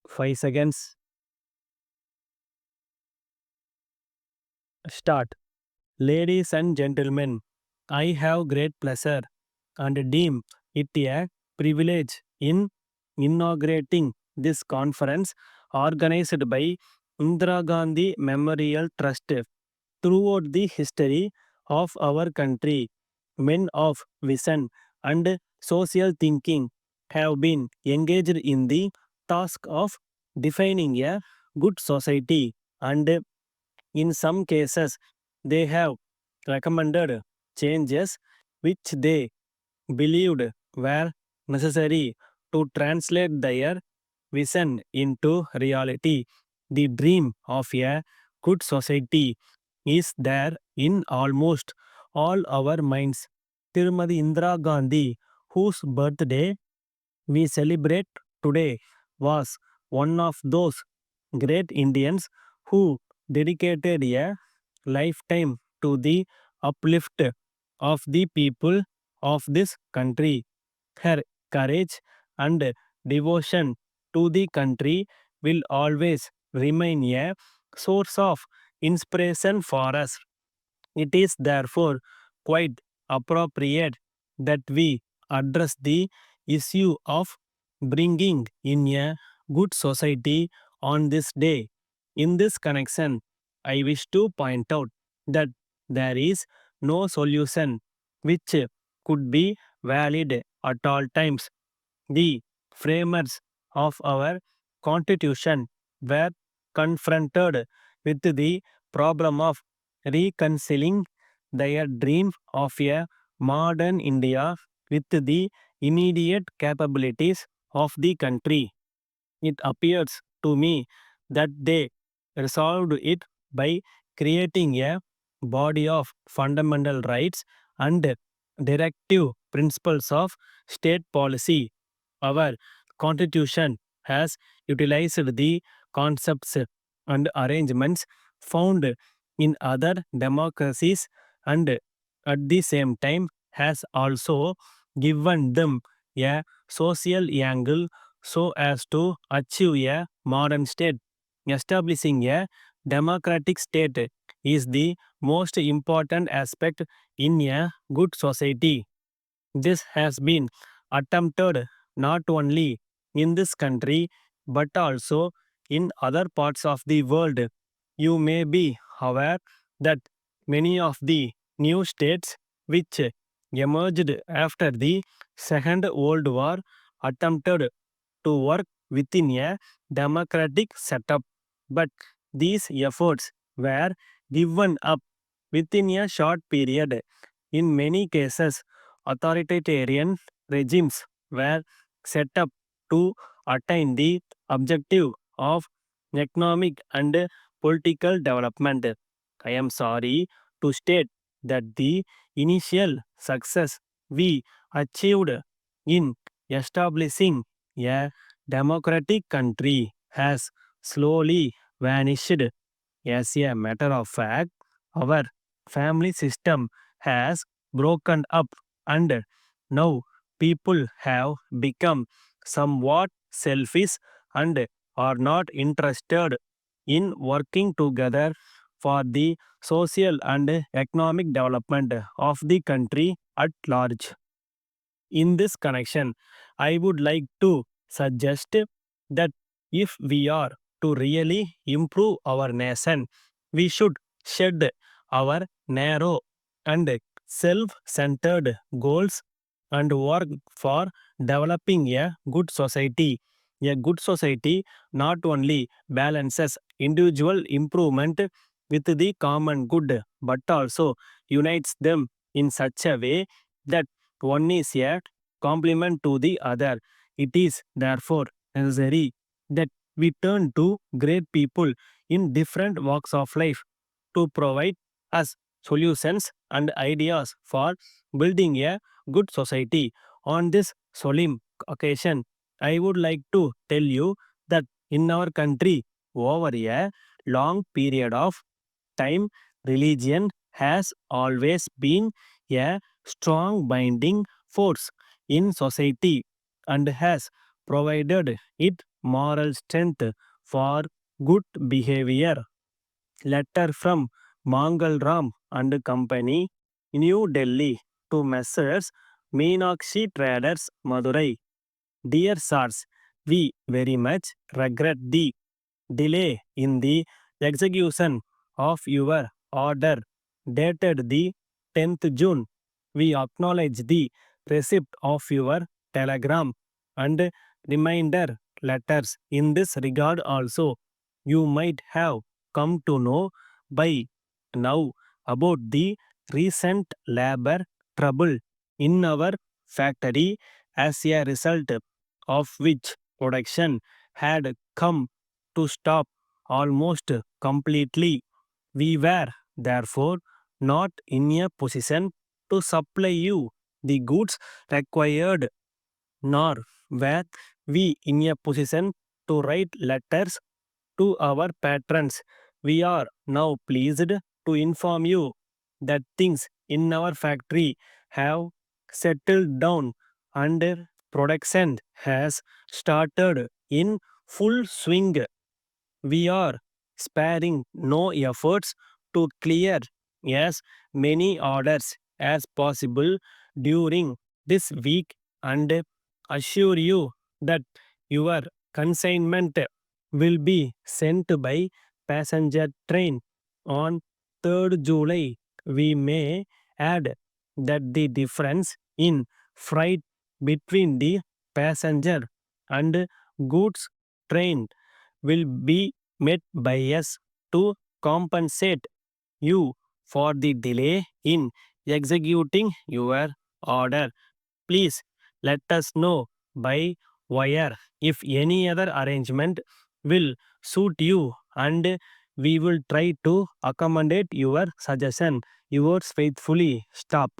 5 seconds. Start. Ladies and gentlemen, I have great pleasure and deem it a privilege in inaugurating this conference organized by Indira Gandhi Memorial Trust. Throughout the history of our country, men of vision and social thinking have been engaged in the task of defining a good society, and in some cases they have recommended changes which they believed were necessary to translate their vision into reality. The dream of a good society is there in almost all our minds. Tirumadi Indira Gandhi, whose birthday we celebrate today, was one of those great Indians who dedicated a lifetime to the uplift of the people of this country. Her courage and devotion to the country will always remain a source of inspiration for us. It is therefore quite appropriate that we address the issue of bringing in a good society on this day. In this connection, I wish to point out that there is no solution which could be valid at all times. The framers of our constitution were confronted with the problem of reconciling their dream of a modern India with the immediate capabilities of the country. It appears to me that they resolved it by creating a body of fundamental rights and directive principles of state policy. Our constitution has utilized the concepts and arrangements found in other democracies, and at the same time has also given them a social angle so as to achieve a modern state. Establishing a democratic state is the most important aspect in a good society. This has been attempted not only in this country but also in other parts of the world. You may be aware that many of the new states which emerged after the Second World War attempted to work within a democratic setup, but these efforts were given up within a short period. In many cases, authoritarian regimes were set up to attain the objective of economic and political development. I am sorry to state that the initial success we achieved in establishing a democratic country has slowly vanished. As a matter of fact, our family system has broken up, and now people have become somewhat selfish and are not interested in working together for the social and economic development of the country at large. In this connection, I would like to suggest that if we are to really improve our nation, we should shed our narrow and self centered goals and work for developing a good society. A good society not only balances individual improvement with the common good but also unites them in such a way that one is a complement to the other. It is therefore necessary that we turn to great people in different walks of life to provide us solutions and ideas for building a good society. On this solemn occasion, I would like to tell you that in our country, over a long period of time, religion has always been a strong binding force in society and has provided it moral strength for good behavior. Letter from Mangal Ram and Company, New Delhi, to Messrs. Meenakshi Traders, Madurai. Dear sirs, we very much regret the delay in the execution of your order dated the 10th June. We acknowledge the receipt of your telegram and reminder letters in this regard also. You might have come to know by now about the recent labor trouble in our factory, as a result of which production had come to stop almost completely. We were therefore not in a position to supply you the goods required, nor were we in a position to write letters to our patrons. We are now pleased to inform you that things in our factory have settled down and production has started in full swing. We are sparing no efforts to clear as many orders as possible during this week and assure you that your consignment will be sent by passenger train on 3rd July. We may add that the difference in freight between the passenger and goods train will be met by us to compensate you for the delay in executing your order. Please let us know by wire if any other arrangement will suit you, and we will try to accommodate your suggestion. Yours faithfully, Stop.